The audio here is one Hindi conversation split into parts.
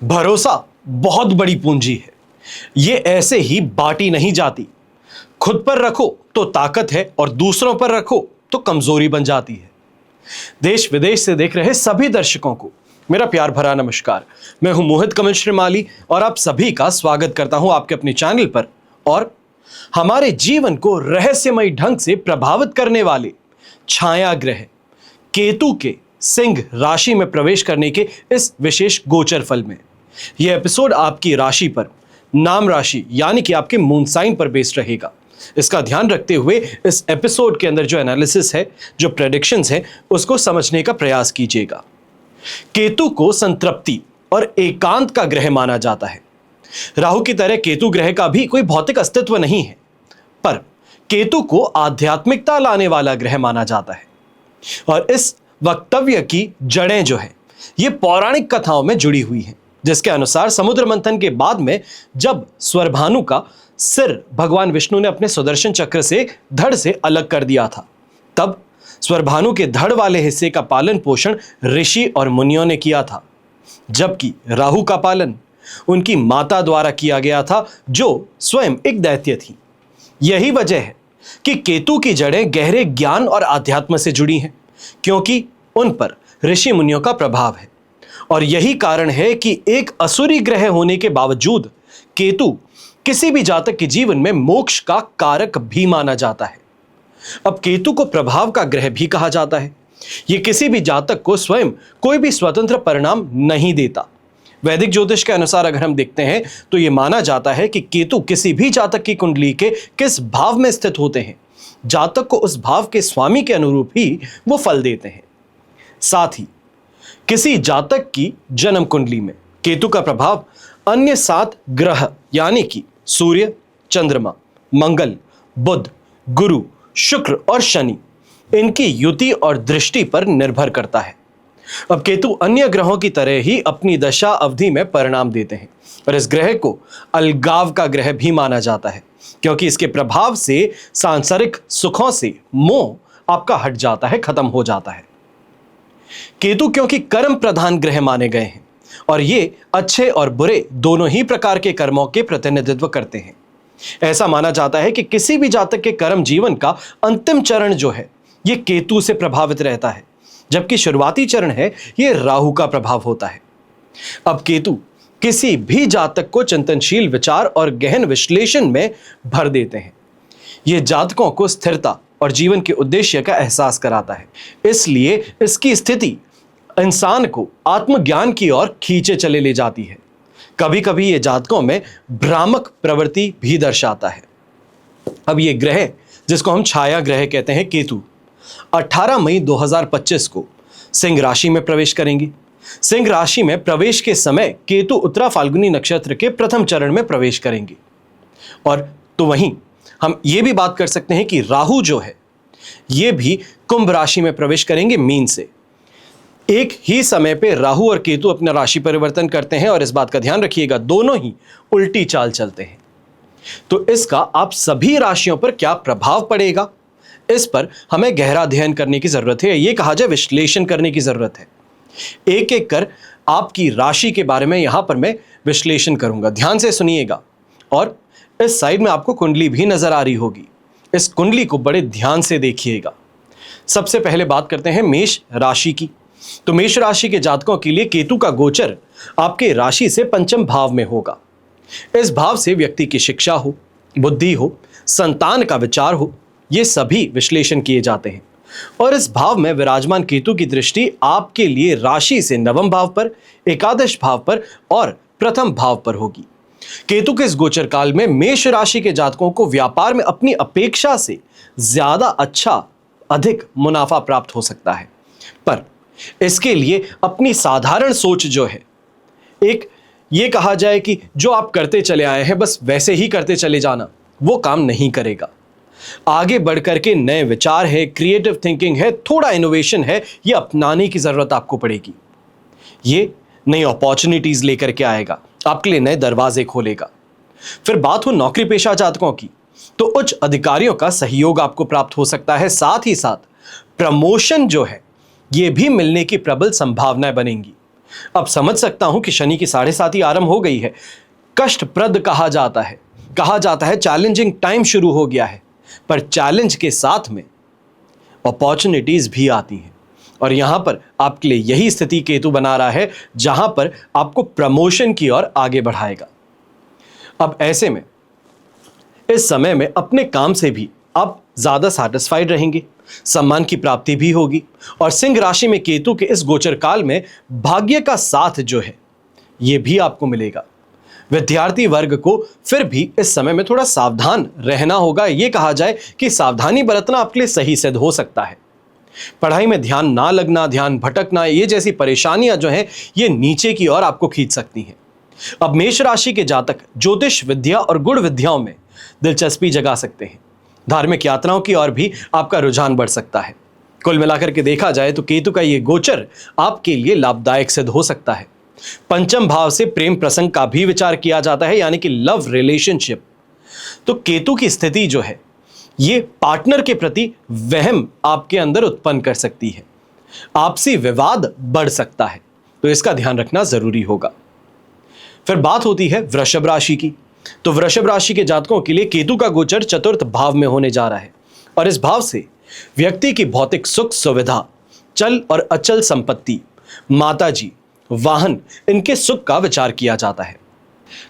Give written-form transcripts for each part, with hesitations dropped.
भरोसा बहुत बड़ी पूंजी है। ये ऐसे ही बांटी नहीं जाती। खुद पर रखो तो ताकत है और दूसरों पर रखो तो कमजोरी बन जाती है। देश विदेश से देख रहे सभी दर्शकों को मेरा प्यार भरा नमस्कार। मैं हूं मोहित कमल श्रीमाली और आप सभी का स्वागत करता हूं आपके अपने चैनल पर। और हमारे जीवन को रहस्यमयी ढंग से प्रभावित करने वाले छाया ग्रह केतु के सिंह राशि में प्रवेश करने के इस विशेष गोचर फल में यह एपिसोड आपकी राशि पर, नाम राशि यानी कि आपके मून साइन पर बेस्ड रहेगा। इसका ध्यान रखते हुए इस एपिसोड के अंदर जो एनालिसिस है, जो प्रेडिक्शंस है, उसको समझने का प्रयास कीजिएगा। केतु को संतृप्ति और एकांत का ग्रह माना जाता है। राहु की तरह केतु ग्रह का भी कोई भौतिक अस्तित्व नहीं है, पर केतु को आध्यात्मिकता लाने वाला ग्रह माना जाता है। और इस वक्तव्य की जड़ें जो है ये पौराणिक कथाओं में जुड़ी हुई हैं, जिसके अनुसार समुद्र मंथन के बाद में जब स्वरभानु का सिर भगवान विष्णु ने अपने सुदर्शन चक्र से धड़ से अलग कर दिया था, तब स्वरभानु के धड़ वाले हिस्से का पालन पोषण ऋषि और मुनियों ने किया था, जबकि राहु का पालन उनकी माता द्वारा किया गया था, जो स्वयं एक दैत्य थी। यही वजह है कि केतु की जड़ें गहरे ज्ञान और आध्यात्म से जुड़ी हैं, क्योंकि उन पर ऋषि मुनियों का प्रभाव है। और यही कारण है कि एक असुरी ग्रह होने के बावजूद केतु किसी भी जातक के जीवन में मोक्ष का कारक भी माना जाता है। अब केतु को प्रभाव का ग्रह भी कहा जाता है। यह किसी भी जातक को स्वयं कोई भी स्वतंत्र परिणाम नहीं देता। वैदिक ज्योतिष के अनुसार अगर हम देखते हैं तो यह माना जाता है कि केतु किसी भी जातक की कुंडली के किस भाव में स्थित होते हैं, जातक को उस भाव के स्वामी के अनुरूप ही वो फल देते हैं। साथ ही किसी जातक की जन्म कुंडली में केतु का प्रभाव अन्य 7 ग्रह यानी कि सूर्य, चंद्रमा, मंगल, बुध, गुरु, शुक्र और शनि, इनकी युति और दृष्टि पर निर्भर करता है। अब केतु अन्य ग्रहों की तरह ही अपनी दशा अवधि में परिणाम देते हैं, और इस ग्रह को अलगाव का ग्रह भी माना जाता है, क्योंकि इसके प्रभाव से सांसारिक सुखों से मोह आपका हट जाता है, खत्म हो जाता है। केतु क्योंकि कर्म प्रधान ग्रह माने गए हैं और ये अच्छे और बुरे दोनों ही प्रकार के कर्मों के प्रतिनिधित्व करते हैं। ऐसा माना जाता है कि किसी भी जातक के कर्म जीवन का अंतिम चरण जो है ये केतु से प्रभावित रहता है, जबकि शुरुआती चरण है ये राहु का प्रभाव होता है। अब केतु किसी भी जातक को चिंतनशील विचार और गहन विश्लेषण में भर देते हैं। ये जातकों को स्थिरता और जीवन के उद्देश्य का एहसास कराता है, इसलिए इसकी स्थिति इंसान को आत्मज्ञान की ओर खींचे चले ले जाती है। कभी कभी ये जातकों में भ्रामक प्रवृत्ति भी दर्शाता है। अब ये ग्रह जिसको हम छाया ग्रह कहते हैं, केतु 18 मई 2025 को सिंह राशि में प्रवेश करेंगे। सिंह राशि में प्रवेश के समय केतु उत्तरा फाल्गुनी नक्षत्र के प्रथम चरण में प्रवेश करेंगे। और तो वहीं हम ये भी बात कर सकते हैं कि राहु जो है ये भी कुंभ राशि में प्रवेश करेंगे मीन से। एक ही समय पे राहु और केतु अपना राशि परिवर्तन करते हैं, और इस बात का ध्यान रखिएगा दोनों ही उल्टी चाल चलते हैं। तो इसका आप सभी राशियों पर क्या प्रभाव पड़ेगा, इस पर हमें गहरा अध्ययन करने की जरूरत है। ये कहा जाए विश्लेषण करने की जरूरत है। एक एक कर आपकी राशि के बारे में यहां पर मैं विश्लेषण करूंगा, ध्यान से सुनिएगा। और इस साइड में आपको कुंडली भी नजर आ रही होगी, इस कुंडली को बड़े ध्यान से देखिएगा। सबसे पहले बात करते हैं मेष राशि की। तो मेष राशि के जातकों के लिए केतु का गोचर आपके राशि से पंचम भाव में होगा। इस भाव से व्यक्ति की शिक्षा हो, बुद्धि हो, संतान का विचार हो, ये सभी विश्लेषण किए जाते हैं। और इस भाव में विराजमान केतु की दृष्टि आपके लिए राशि से नवम भाव पर, एकादश भाव पर और प्रथम भाव पर होगी। केतु के इस गोचर काल में मेष राशि के जातकों को व्यापार में अपनी अपेक्षा से ज्यादा अच्छा, अधिक मुनाफा प्राप्त हो सकता है, पर इसके लिए अपनी साधारण सोच जो है, एक ये कहा जाए कि जो आप करते चले आए हैं बस वैसे ही करते चले जाना, वो काम नहीं करेगा। आगे बढ़ करके नए विचार है, क्रिएटिव थिंकिंग है, थोड़ा इनोवेशन है, ये अपनाने की जरूरत आपको पड़ेगी। ये नई अपॉर्चुनिटीज लेकर के आएगा, आपके लिए नए दरवाजे खोलेगा। फिर बात हो नौकरी पेशा जातकों की, तो उच्च अधिकारियों का सहयोग आपको प्राप्त हो सकता है। साथ ही साथ प्रमोशन जो है ये भी मिलने की प्रबल संभावनाएं बनेंगी। अब समझ सकता हूं कि शनि की 7.5 आरंभ हो गई है। कष्टप्रद कहा जाता है चैलेंजिंग टाइम शुरू हो गया है, पर चैलेंज के साथ में अपॉर्चुनिटीज भी आती हैं और यहां पर आपके लिए यही स्थिति केतु बना रहा है जहां पर आपको प्रमोशन की ओर आगे बढ़ाएगा। अब ऐसे में इस समय में अपने काम से भी आप ज्यादा सैटिस्फाइड रहेंगे, सम्मान की प्राप्ति भी होगी और सिंह राशि में केतु के इस गोचर काल में भाग्य का साथ जो है यह भी आपको मिलेगा। विद्यार्थी वर्ग को फिर भी इस समय में थोड़ा सावधान रहना होगा। यह कहा जाए कि सावधानी बरतना आपके लिए सही सिद्ध हो सकता है। पढ़ाई में ध्यान ना लगना, ध्यान भटकना, ये जैसी परेशानियां जो हैं ये नीचे की ओर आपको खींच सकती हैं। अब मेष राशि के जातक ज्योतिष विद्या और गुण विद्याओं में दिलचस्पी जगा सकते हैं। धार्मिक यात्राओं की ओर भी आपका रुझान बढ़ सकता है। कुल मिलाकर के देखा जाए तो केतु का ये गोचर आपके लिए लाभदायक सिद्ध हो सकता है। पंचम भाव से प्रेम प्रसंग का भी विचार किया जाता है, यानी कि लव रिलेशनशिप। तो केतु की स्थिति जो है ये पार्टनर के प्रति वहम आपके अंदर उत्पन्न कर सकती है। आपसी विवाद बढ़ सकता है, तो इसका ध्यान रखना जरूरी होगा। फिर बात होती है वृषभ राशि की। तो वृषभ राशि के जातकों के लिए केतु का गोचर चतुर्थ भाव में होने जा रहा है और इस भाव से व्यक्ति की भौतिक सुख सुविधा, चल और अचल संपत्ति, माताजी, वाहन, इनके सुख का विचार किया जाता है।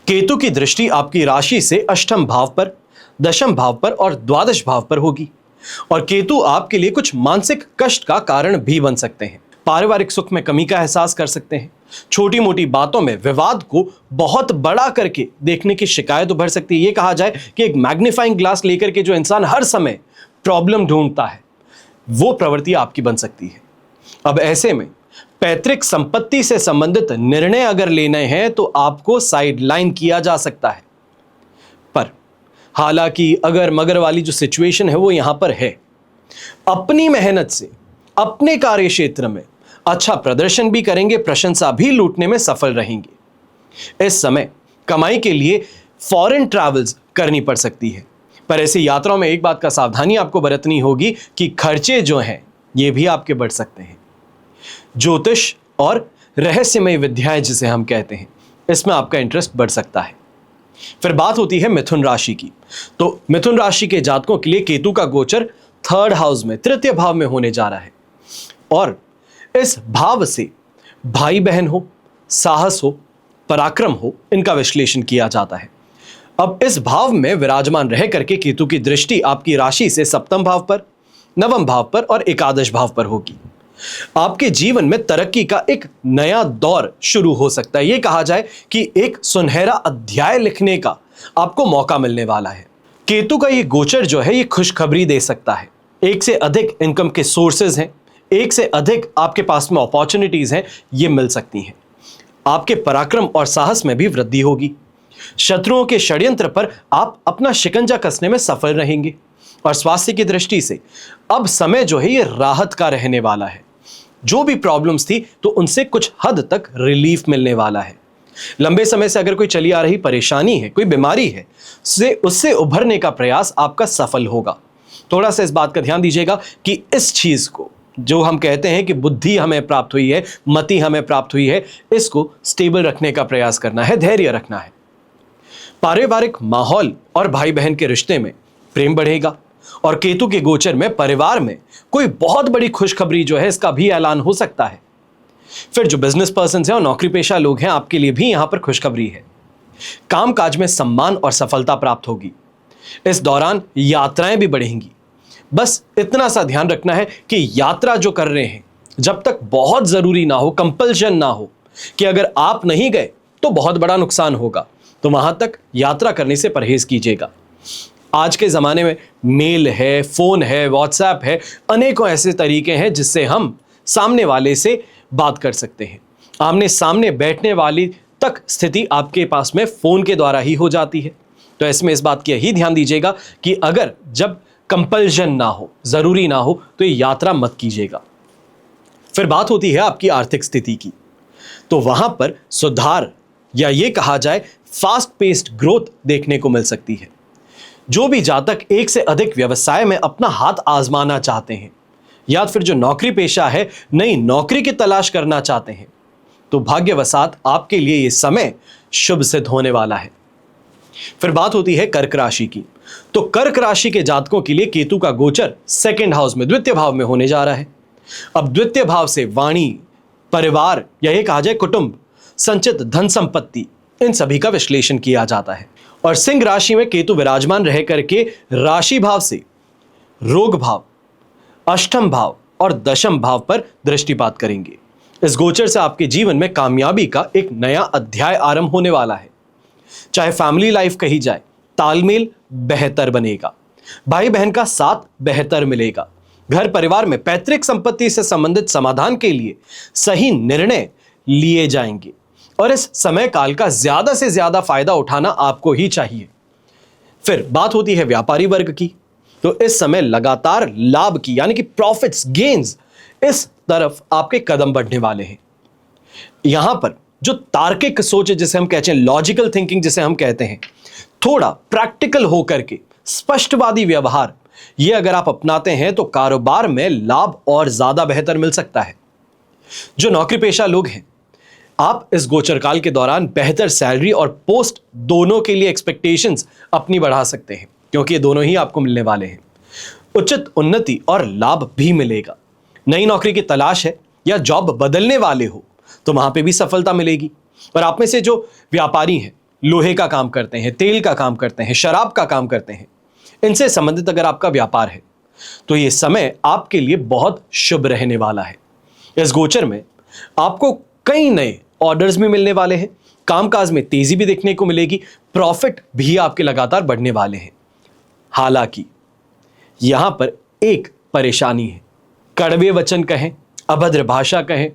केतु की दृष्टि आपकी राशि से अष्टम भाव पर, दशम भाव पर और द्वादश भाव पर होगी और केतु आपके लिए कुछ मानसिक कष्ट का कारण भी बन सकते हैं। पारिवारिक सुख में कमी का एहसास कर सकते हैं। छोटी मोटी बातों में विवाद को बहुत बड़ा करके देखने की शिकायत उभर सकती है। यह कहा जाए कि एक मैग्नीफाइंग ग्लास लेकर के जो इंसान हर समय प्रॉब्लम ढूंढता है वो प्रवृत्ति आपकी बन सकती है। अब ऐसे में पैतृक संपत्ति से संबंधित निर्णय अगर लेने हैं तो आपको साइडलाइन किया जा सकता है। पर हालांकि अगर मगर वाली जो सिचुएशन है वो यहां पर है। अपनी मेहनत से अपने कार्य क्षेत्र में अच्छा प्रदर्शन भी करेंगे, प्रशंसा भी लूटने में सफल रहेंगे। इस समय कमाई के लिए फॉरेन ट्रैवल्स करनी पड़ सकती है, पर ऐसी यात्राओं में एक बात का सावधानी आपको बरतनी होगी कि खर्चे जो हैं ये भी आपके बढ़ सकते हैं। ज्योतिष और रहस्यमय विद्याएं जिसे हम कहते हैं, इसमें आपका इंटरेस्ट बढ़ सकता है। फिर बात होती है मिथुन राशि की। तो मिथुन राशि के जातकों के लिए केतु का गोचर थर्ड हाउस में, तृतीय भाव में होने जा रहा है और इस भाव से भाई बहन हो, साहस हो, पराक्रम हो, इनका विश्लेषण किया जाता है। अब इस भाव में विराजमान रह करके केतु की दृष्टि आपकी राशि से सप्तम भाव पर, नवम भाव पर और एकादश भाव पर होगी। आपके जीवन में तरक्की का एक नया दौर शुरू हो सकता है। यह कहा जाए कि एक सुनहरा अध्याय लिखने का आपको मौका मिलने वाला है। केतु का यह गोचर जो है ये खुशखबरी दे सकता है। एक से अधिक इनकम के सोर्सेज हैं, एक से अधिक आपके पास में अपॉर्चुनिटीज हैं, ये मिल सकती हैं। आपके पराक्रम और साहस में भी वृद्धि होगी। शत्रुओं के षड्यंत्र पर आप अपना शिकंजा कसने में सफल रहेंगे और स्वास्थ्य की दृष्टि से अब समय जो है ये राहत का रहने वाला है। जो भी प्रॉब्लम्स थी तो उनसे कुछ हद तक रिलीफ मिलने वाला है। लंबे समय से अगर कोई चली आ रही परेशानी है, कोई बीमारी है, उससे उभरने का प्रयास आपका सफल होगा। थोड़ा सा इस बात का ध्यान दीजिएगा कि इस चीज को जो हम कहते हैं कि बुद्धि हमें प्राप्त हुई है, मति हमें प्राप्त हुई है, इसको स्टेबल रखने का प्रयास करना है, धैर्य रखना है। पारिवारिक माहौल और भाई बहन के रिश्ते में प्रेम बढ़ेगा और केतु के गोचर में परिवार में कोई बहुत बड़ी खुशखबरी जो है इसका भी ऐलान हो सकता है। फिर जो बिजनेस पर्सन हैं और नौकरी पेशा लोग हैं, आपके लिए भी यहां पर खुशखबरी है। कामकाज में सम्मान और सफलता प्राप्त होगी। इस दौरान यात्राएं भी बढ़ेंगी। बस इतना सा ध्यान रखना है कि यात्रा जो कर रहे हैं जब तक बहुत जरूरी ना हो, कंपल्शन ना हो कि अगर आप नहीं गए तो बहुत बड़ा नुकसान होगा, तो वहां तक यात्रा करने से परहेज कीजिएगा। आज के ज़माने में मेल है, फ़ोन है, व्हाट्सएप है, अनेकों ऐसे तरीके हैं जिससे हम सामने वाले से बात कर सकते हैं। आमने सामने बैठने वाली तक स्थिति आपके पास में फ़ोन के द्वारा ही हो जाती है। तो इसमें इस बात की यही ध्यान दीजिएगा कि अगर जब कंपल्शन ना हो, ज़रूरी ना हो, तो ये यात्रा मत कीजिएगा। फिर बात होती है आपकी आर्थिक स्थिति की। तो वहाँ पर सुधार या ये कहा जाए फास्ट पेस्ड ग्रोथ देखने को मिल सकती है। जो भी जातक एक से अधिक व्यवसाय में अपना हाथ आजमाना चाहते हैं या फिर जो नौकरी पेशा है नई नौकरी की तलाश करना चाहते हैं, तो भाग्यवशात आपके लिए यह समय शुभ सिद्ध होने वाला है। फिर बात होती है कर्क राशि की। तो कर्क राशि के जातकों के लिए केतु का गोचर सेकंड हाउस में, द्वितीय भाव में होने जा रहा है। अब द्वितीय भाव से वाणी, परिवार या ये कहा जाए कुटुंब, संचित धन संपत्ति, इन सभी का विश्लेषण किया जाता है। और सिंह राशि में केतु विराजमान रह करके राशि भाव से रोग भाव, अष्टम भाव और दशम भाव पर दृष्टिपात करेंगे। इस गोचर से आपके जीवन में कामयाबी का एक नया अध्याय आरंभ होने वाला है। चाहे फैमिली लाइफ कही जाए, तालमेल बेहतर बनेगा, भाई बहन का साथ बेहतर मिलेगा, घर परिवार में पैतृक संपत्ति से संबंधित समाधान के लिए सही निर्णय लिए जाएंगे और इस समय काल का ज्यादा से ज्यादा फायदा उठाना आपको ही चाहिए। फिर बात होती है व्यापारी वर्ग की। तो इस समय लगातार लाभ की यानी कि प्रॉफिट्स, गेन्स, इस तरफ आपके कदम बढ़ने वाले हैं। यहां पर जो तार्किक सोच जिसे हम कहते हैं, लॉजिकल थिंकिंग जिसे हम कहते हैं, थोड़ा प्रैक्टिकल होकर के स्पष्टवादी व्यवहार, ये अगर आप अपनाते हैं तो कारोबार में लाभ और ज्यादा बेहतर मिल सकता है। जो नौकरी पेशा लोग हैं, आप इस गोचर काल के दौरान बेहतर सैलरी और पोस्ट दोनों के लिए एक्सपेक्टेशंस अपनी बढ़ा सकते हैं, क्योंकि ये दोनों ही आपको मिलने वाले हैं। उचित उन्नति और लाभ भी मिलेगा। नई नौकरी की तलाश है या जॉब बदलने वाले हो तो वहां पे भी सफलता मिलेगी। और आप में से जो व्यापारी हैं, लोहे का काम करते हैं, तेल का काम करते हैं, शराब का काम करते हैं, इनसे संबंधित अगर आपका व्यापार है तो ये समय आपके लिए बहुत शुभ रहने वाला है। इस गोचर में आपको कई नए ऑर्डर्स भी मिलने वाले हैं, कामकाज में तेजी भी देखने को मिलेगी, प्रॉफिट भी आपके लगातार बढ़ने वाले हैं। हालांकि यहां पर एक परेशानी है। कड़वे वचन कहें, अभद्र भाषा कहें,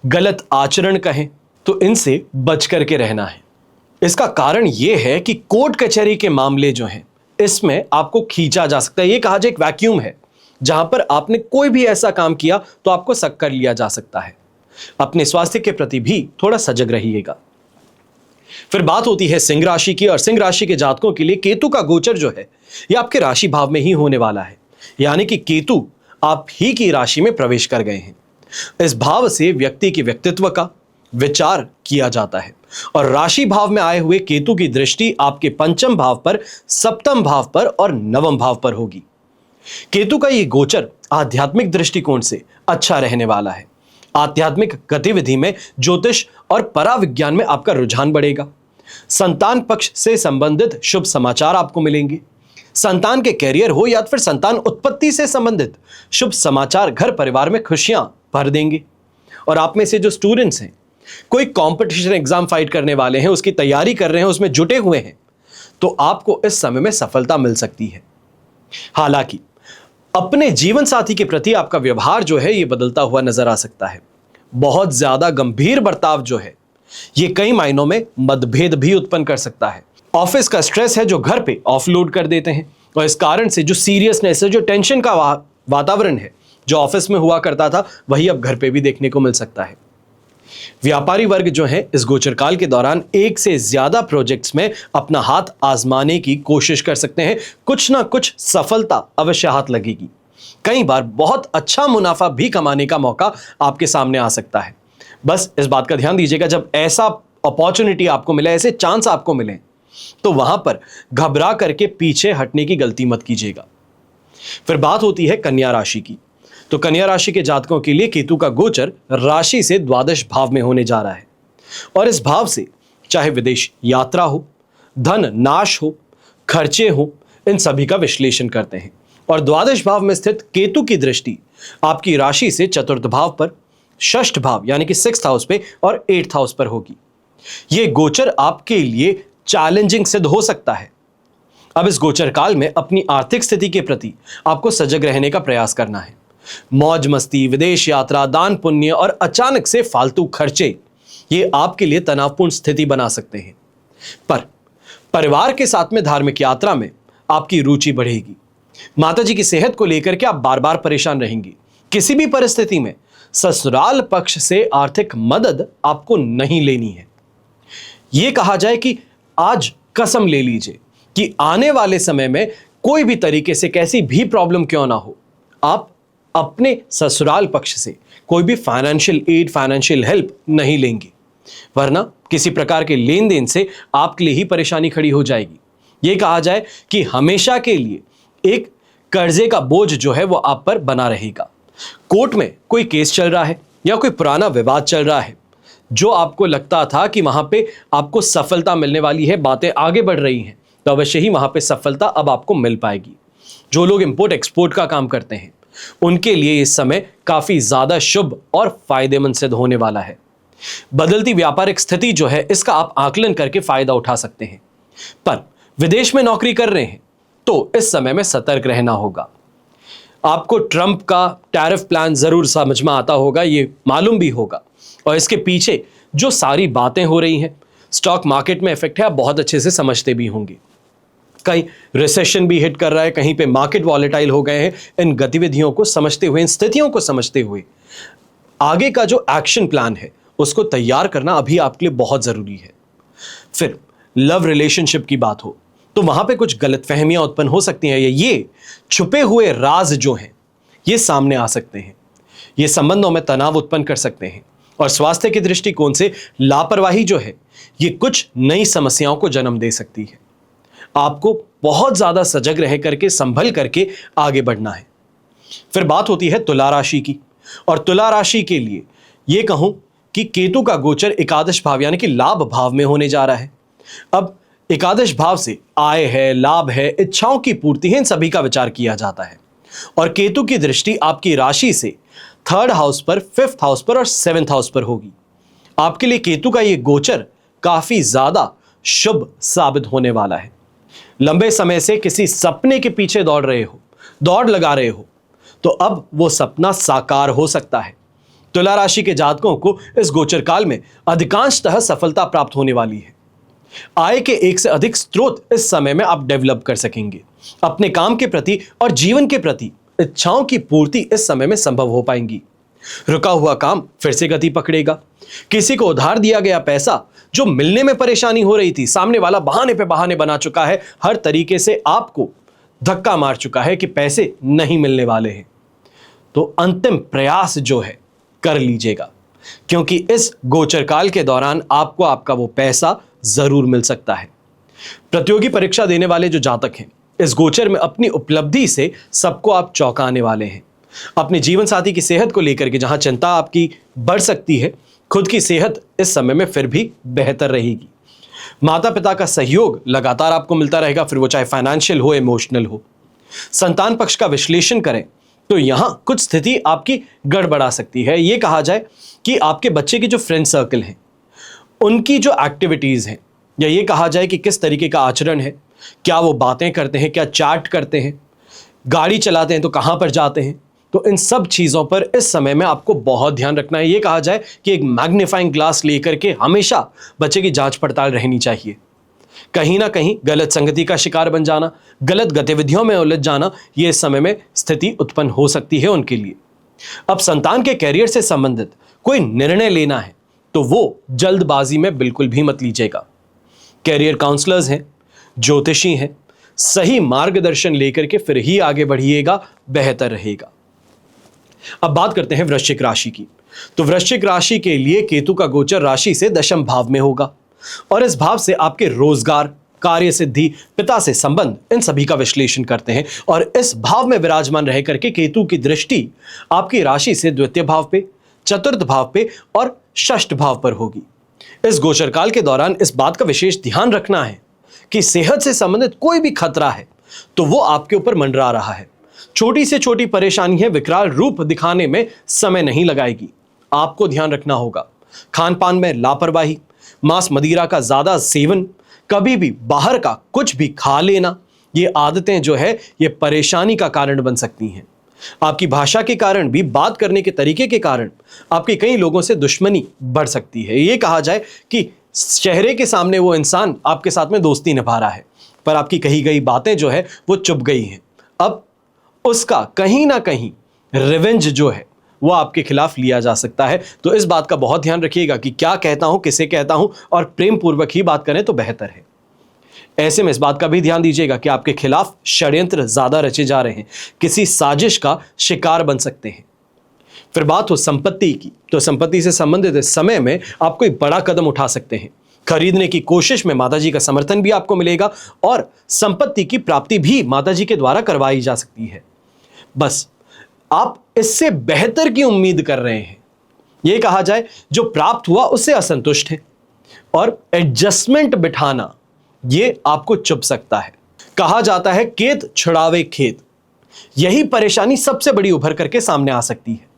गलत आचरण कहें, तो इनसे बच करके रहना है। इसका कारण यह है कि कोर्ट कचहरी के मामले जो हैं, इसमें आपको खींचा जा सकता है। यह कहा जाए एक वैक्यूम है जहां पर आपने कोई भी ऐसा काम किया तो आपको सक कर लिया जा सकता है। अपने स्वास्थ्य के प्रति भी थोड़ा सजग रहिएगा। फिर बात होती है सिंह राशि की। और सिंह राशि के जातकों के लिए केतु का गोचर जो है यह आपके राशि भाव में ही होने वाला है, यानी कि केतु आप ही की राशि में प्रवेश कर गए हैं। इस भाव से व्यक्ति के व्यक्तित्व का विचार किया जाता है और राशि भाव में आए हुए केतु की दृष्टि आपके पंचम भाव पर, सप्तम भाव पर और नवम भाव पर होगी। केतु का यह गोचर आध्यात्मिक दृष्टिकोण से अच्छा रहने वाला है। आध्यात्मिक गतिविधि में ज्योतिष और पराविज्ञान में आपका रुझान बढ़ेगा। संतान पक्ष से संबंधित शुभ समाचार आपको मिलेंगे। संतान के कैरियर हो या फिर संतान उत्पत्ति से संबंधित शुभ समाचार घर परिवार में खुशियां भर देंगे। और आप में से जो स्टूडेंट्स हैं, कोई कंपटीशन एग्जाम फाइट करने वाले हैं, उसकी तैयारी कर रहे हैं, उसमें जुटे हुए हैं, तो आपको इस समय में सफलता मिल सकती है। हालांकि अपने जीवन साथी के प्रति आपका व्यवहार जो है ये बदलता हुआ नजर आ सकता है। बहुत ज्यादा गंभीर बर्ताव जो है ये कई मायनों में मतभेद भी उत्पन्न कर सकता है। ऑफिस का स्ट्रेस है जो घर पे ऑफलोड कर देते हैं और इस कारण से जो सीरियसनेस है, जो टेंशन का वातावरण है जो ऑफिस में हुआ करता था, वही अब घर पे भी देखने को मिल सकता है। व्यापारी वर्ग जो है इस गोचर काल के दौरान एक से ज्यादा प्रोजेक्ट्स में अपना हाथ आजमाने की कोशिश कर सकते हैं। कुछ ना कुछ सफलता अवश्य हाथ लगेगी। कई बार बहुत अच्छा मुनाफा भी कमाने का मौका आपके सामने आ सकता है। बस इस बात का ध्यान दीजिएगा, जब ऐसा अपॉर्चुनिटी आपको मिले, ऐसे चांस आपको मिले, तो वहां पर घबरा करके पीछे हटने की गलती मत कीजिएगा। फिर बात होती है कन्या राशि की। तो कन्या राशि के जातकों के लिए केतु का गोचर राशि से द्वादश भाव में होने जा रहा है और इस भाव से चाहे विदेश यात्रा हो, धन नाश हो, खर्चे हो, इन सभी का विश्लेषण करते हैं। और द्वादश भाव में स्थित केतु की दृष्टि आपकी राशि से चतुर्थ भाव पर, षष्ठ भाव यानी कि सिक्स्थ हाउस पे और एट्थ हाउस पर होगी। यह गोचर आपके लिए चैलेंजिंग सिद्ध हो सकता है। अब इस गोचर काल में अपनी आर्थिक स्थिति के प्रति आपको सजग रहने का प्रयास करना है। मौज मस्ती, विदेश यात्रा, दान पुण्य और अचानक से फालतू खर्चे ये आपके लिए तनावपूर्ण स्थिति बना सकते हैं। पर परिवार के साथ में धार्मिक यात्रा में आपकी रुचि बढ़ेगी। माताजी की सेहत को लेकर के आप बार बार परेशान रहेंगे। किसी भी परिस्थिति में ससुराल पक्ष से आर्थिक मदद आपको नहीं लेनी है। यह कहा जाए कि आज कसम ले लीजिए कि आने वाले समय में कोई भी तरीके से कैसी भी प्रॉब्लम क्यों ना हो, आप अपने ससुराल पक्ष से कोई भी फाइनेंशियल एड, फाइनेंशियल हेल्प नहीं लेंगे, वरना किसी प्रकार के लेन देन से आपके लिए ही परेशानी खड़ी हो जाएगी। यह कहा जाए कि हमेशा के लिए एक कर्जे का बोझ जो है वो आप पर बना रहेगा। कोर्ट में कोई केस चल रहा है या कोई पुराना विवाद चल रहा है, जो आपको लगता था कि वहां पे आपको सफलता मिलने वाली है, बातें आगे बढ़ रही हैं, तो अवश्य ही वहां पे सफलता अब आपको मिल पाएगी। जो लोग इंपोर्ट एक्सपोर्ट का काम करते हैं उनके लिए इस समय काफी ज्यादा शुभ और फायदेमंद सिद्ध होने वाला है। बदलती व्यापारिक स्थिति जो है इसका आप आकलन करके फायदा उठा सकते हैं। पर विदेश में नौकरी कर रहे हैं तो इस समय में सतर्क रहना होगा। आपको ट्रंप का टैरिफ प्लान जरूर समझ में आता होगा, ये मालूम भी होगा, और इसके पीछे जो सारी बातें हो रही हैं, स्टॉक मार्केट में इफेक्ट है, आप बहुत अच्छे से समझते भी होंगे। कहीं रिसेशन भी हिट कर रहा है, कहीं पे मार्केट वॉलेटाइल हो गए हैं। इन गतिविधियों को समझते हुए, इन स्थितियों को समझते हुए आगे का जो एक्शन प्लान है उसको तैयार करना अभी आपके लिए बहुत जरूरी है। फिर लव रिलेशनशिप की बात हो तो वहां पे कुछ गलतफहमियां उत्पन्न हो सकती हैं, ये छुपे हुए राज जो हैं ये सामने आ सकते हैं, ये संबंधों में तनाव उत्पन्न कर सकते हैं, और स्वास्थ्य के दृष्टिकोण से लापरवाही जो है ये कुछ नई समस्याओं को जन्म दे सकती है। आपको बहुत ज्यादा सजग रह करके, संभल करके आगे बढ़ना है। फिर बात होती है तुला राशि की, और तुला राशि के लिए यह कहूं कि केतु का गोचर एकादश भाव यानी कि लाभ भाव में होने जा रहा है। अब एकादश भाव से आय है, लाभ है, इच्छाओं की पूर्ति है, इन सभी का विचार किया जाता है। और केतु की दृष्टि आपकी राशि से 3rd हाउस पर, 5th हाउस पर और 7th हाउस पर होगी। आपके लिए केतु का यह गोचर काफी ज्यादा शुभ साबित होने वाला है। लंबे समय से किसी सपने के पीछे दौड़ रहे हो, दौड़ लगा रहे हो, तो अब वो सपना साकार हो सकता है। तुला राशि के जातकों को इस गोचर काल में अधिकांशतः सफलता प्राप्त होने वाली है। आय के एक से अधिक स्रोत इस समय में आप डेवलप कर सकेंगे। अपने काम के प्रति और जीवन के प्रति इच्छाओं की पूर्ति इस समय में संभव हो पाएंगी। रुका हुआ काम फिर से गति पकड़ेगा। किसी को उधार दिया गया पैसा जो मिलने में परेशानी हो रही थी, सामने वाला बहाने पे बहाने बना चुका है, हर तरीके से आपको धक्का मार चुका है कि पैसे नहीं मिलने वाले हैं, तो अंतिम प्रयास जो है कर लीजिएगा, क्योंकि इस गोचर काल के दौरान आपको आपका वो पैसा जरूर मिल सकता है। प्रतियोगी परीक्षा देने वाले जो जातक हैं इस गोचर में अपनी उपलब्धि से सबको आप चौंकाने वाले हैं। अपने जीवन साथी की सेहत को लेकर के जहां चिंता आपकी बढ़ सकती है, खुद की सेहत इस समय में फिर भी बेहतर रहेगी। माता पिता का सहयोग लगातार आपको मिलता रहेगा, फिर वो चाहे फाइनेंशियल हो, इमोशनल हो। संतान पक्ष का विश्लेषण करें तो यहां कुछ स्थिति आपकी गड़बड़ा सकती है। यह कहा जाए कि आपके बच्चे की जो फ्रेंड सर्कल है, उनकी जो एक्टिविटीज हैं, या ये कहा जाए कि किस तरीके का आचरण है, क्या वो बातें करते हैं, क्या चैट करते हैं, गाड़ी चलाते हैं तो कहां पर जाते हैं, तो इन सब चीजों पर इस समय में आपको बहुत ध्यान रखना है। ये कहा जाए कि एक मैग्नीफाइंग ग्लास लेकर के हमेशा बच्चे की जांच पड़ताल रहनी चाहिए। कहीं ना कहीं गलत संगति का शिकार बन जाना, गलत गतिविधियों में उलझ जाना, ये इस समय में स्थिति उत्पन्न हो सकती है उनके लिए। अब संतान के कैरियर से संबंधित कोई निर्णय लेना है तो वो जल्दबाजी में बिल्कुल भी मत लीजिएगा। कैरियर काउंसलर्स हैं, ज्योतिषी हैं, सही मार्गदर्शन लेकर के फिर ही आगे बढ़िएगा, बेहतर रहेगा। अब बात करते हैं वृश्चिक राशि की। तो वृश्चिक राशि के लिए केतु का गोचर राशि से 10th भाव में होगा, और इस भाव से आपके रोजगार, कार्य सिद्धि, पिता से संबंध, इन सभी का विश्लेषण करते हैं। और इस भाव में विराजमान रह करके केतु की दृष्टि आपकी राशि से 2य भाव पे, 4th भाव पे और 6th भाव पर होगी। इस गोचर काल के दौरान इस बात का विशेष ध्यान रखना है कि सेहत से संबंधित कोई भी खतरा है तो वो आपके ऊपर मंडरा रहा है। छोटी से छोटी परेशानी है, विकराल रूप दिखाने में समय नहीं लगाएगी। आपको ध्यान रखना होगा। खान पान में लापरवाही, मांस मदिरा का ज्यादा सेवन, कभी भी बाहर का कुछ भी खा लेना, ये आदतें जो है ये परेशानी का कारण बन सकती हैं। आपकी भाषा के कारण भी, बात करने के तरीके के कारण आपकी कई लोगों से दुश्मनी बढ़ सकती है। ये कहा जाए कि चेहरे के सामने वो इंसान आपके साथ में दोस्ती निभा रहा है, पर आपकी कही गई बातें जो है वो चुप गई हैं। अब उसका कहीं ना कहीं रिवेंज जो है वो आपके खिलाफ लिया जा सकता है। तो इस बात का बहुत ध्यान रखिएगा कि क्या कहता हूं, किसे कहता हूं, और प्रेम पूर्वक ही बात करें तो बेहतर है। ऐसे में इस बात का भी ध्यान दीजिएगा कि आपके खिलाफ षड्यंत्र ज्यादा रचे जा रहे हैं, किसी साजिश का शिकार बन सकते हैं। फिर बात हो संपत्ति की, तो संपत्ति से संबंधित इस समय में आप कोई बड़ा कदम उठा सकते हैं। खरीदने की कोशिश में माताजी का समर्थन भी आपको मिलेगा और संपत्ति की प्राप्ति भी माताजी के द्वारा करवाई जा सकती है। बस आप इससे बेहतर की उम्मीद कर रहे हैं। यह कहा जाए जो प्राप्त हुआ उससे असंतुष्ट हैं और एडजस्टमेंट बिठाना यह आपको चुभ सकता है। कहा जाता है खेत छुड़ावे खेत, यही परेशानी सबसे बड़ी उभर करके सामने आ सकती है।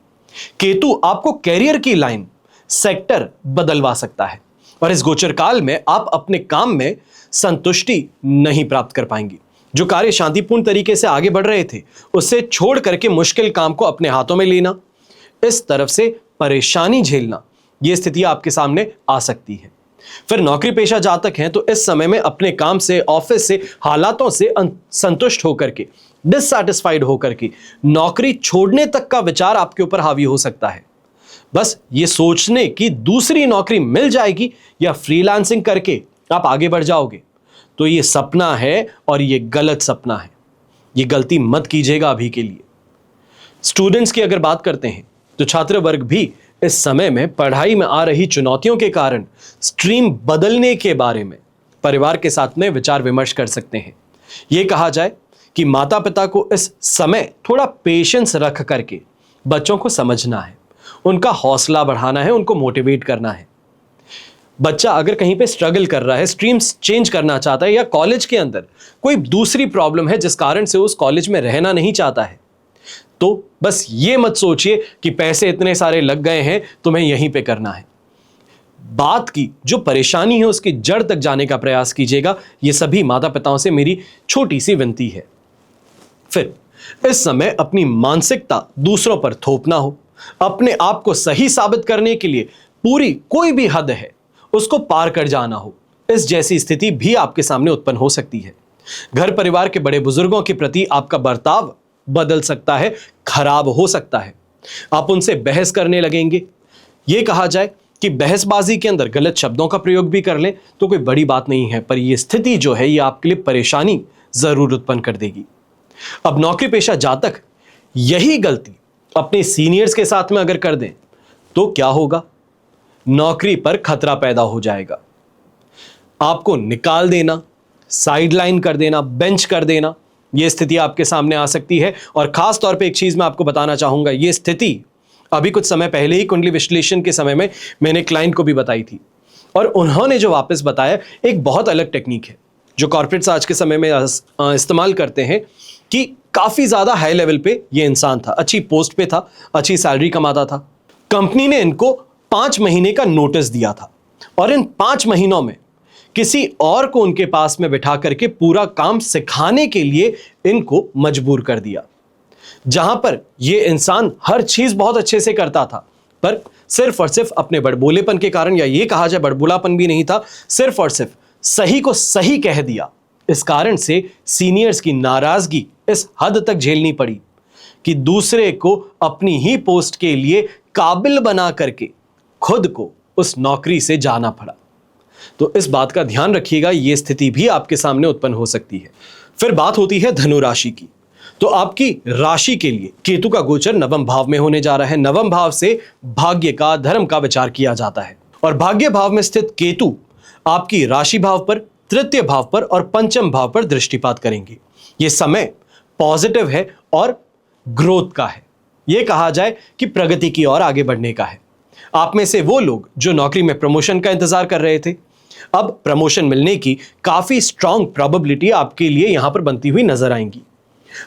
केतु आपको कैरियर की लाइन सेक्टर बदलवा सकता है और इस गोचर काल में आप अपने काम में संतुष्टि नहीं प्राप्त कर पाएंगे। जो कार्य शांतिपूर्ण तरीके से आगे बढ़ रहे थे उससे छोड़ करके मुश्किल काम को अपने हाथों में लेना, इस तरफ से परेशानी झेलना, यह स्थिति आपके सामने आ सकती है। फिर नौकरी पेशा जातक हैं तो इस समय में अपने काम से, ऑफिस से, हालातों से संतुष्ट होकर के, डिससैटिस्फाइड होकर के नौकरी छोड़ने तक का विचार आपके ऊपर हावी हो सकता है। बस ये सोचने की दूसरी नौकरी मिल जाएगी या फ्रीलांसिंग करके आप आगे बढ़ जाओगे, तो ये सपना है और ये गलत सपना है। ये गलती मत कीजिएगा अभी के लिए। स्टूडेंट्स की अगर बात करते हैं तो छात्र वर्ग भी इस समय में पढ़ाई में आ रही चुनौतियों के कारण स्ट्रीम बदलने के बारे में परिवार के साथ में विचार विमर्श कर सकते हैं। यह कहा जाए कि माता पिता को इस समय थोड़ा पेशेंस रख करके बच्चों को समझना है, उनका हौसला बढ़ाना है, उनको मोटिवेट करना है। बच्चा अगर कहीं पे स्ट्रगल कर रहा है, स्ट्रीम्स चेंज करना चाहता है या कॉलेज के अंदर कोई दूसरी प्रॉब्लम है जिस कारण से उस कॉलेज में रहना नहीं चाहता है, तो बस ये मत सोचिए कि पैसे इतने सारे लग गए हैं तुम्हें यहीं पे करना है। बात की जो परेशानी है उसकी जड़ तक जाने का प्रयास कीजिएगा। ये सभी माता पिताओं से मेरी छोटी सी विनती है। फिर इस समय अपनी मानसिकता दूसरों पर थोपना हो, अपने आप को सही साबित करने के लिए पूरी कोई भी हद है उसको पार कर जाना हो, इस जैसी स्थिति भी आपके सामने उत्पन्न हो सकती है। घर परिवार के बड़े बुजुर्गों के प्रति आपका बर्ताव बदल सकता है, खराब हो सकता है। आप उनसे बहस करने लगेंगे। यह कहा जाए कि बहसबाजी के अंदर गलत शब्दों का प्रयोग भी कर लें तो कोई बड़ी बात नहीं है, पर यह स्थिति जो है यह आपके लिए परेशानी जरूर उत्पन्न कर देगी। अब नौकरी पेशा जातक यही गलती अपने सीनियर्स के साथ में अगर कर दें तो क्या होगा? नौकरी पर खतरा पैदा हो जाएगा। आपको निकाल देना, साइडलाइन कर देना, बेंच कर देना, यह स्थिति आपके सामने आ सकती है। और खास तौर पे एक चीज मैं आपको बताना चाहूंगा, यह स्थिति अभी कुछ समय पहले ही कुंडली विश्लेषण के समय में मैंने क्लाइंट को भी बताई थी और उन्होंने जो वापस बताया एक बहुत अलग टेक्निक है जो कॉर्पोरेट्स आज के समय में इस्तेमाल करते हैं कि काफी ज्यादा हाई लेवल पे ये इंसान था, अच्छी पोस्ट पे था, अच्छी सैलरी कमाता था। कंपनी ने इनको 5 महीने का नोटिस दिया था और इन 5 महीनों में किसी और को उनके पास में बिठा करके पूरा काम सिखाने के लिए इनको मजबूर कर दिया। जहां पर यह इंसान हर चीज बहुत अच्छे से करता था, पर सिर्फ और सिर्फ अपने बड़बोलेपन के कारण, या यह कहा जाए बड़बोलापन भी नहीं था, सिर्फ और सिर्फ सही को सही कह दिया। इस कारण से सीनियर्स की नाराजगी इस हद तक झेलनी पड़ी कि दूसरे को अपनी ही पोस्ट के लिए काबिल बना करके खुद को उस नौकरी से जाना पड़ा। तो इस बात का ध्यान रखिएगा, यह स्थिति भी आपके सामने उत्पन्न हो सकती है। फिर बात होती है धनु राशि की। तो आपकी राशि के लिए केतु का गोचर नवम भाव में होने जा रहा है। नवम भाव से भाग्य का, धर्म का विचार किया जाता है और भाग्य भाव में स्थित केतु आपकी राशि भाव पर, तृतीय भाव पर और पंचम भाव पर दृष्टिपात करेंगे। यह समय पॉजिटिव है और ग्रोथ का है। यह कहा जाए कि प्रगति की ओर आगे बढ़ने का है। आप में से वो लोग जो नौकरी में प्रमोशन का इंतजार कर रहे थे, अब प्रमोशन मिलने की काफी स्ट्रांग प्रोबेबिलिटी आपके लिए यहां पर बनती हुई नजर आएंगी।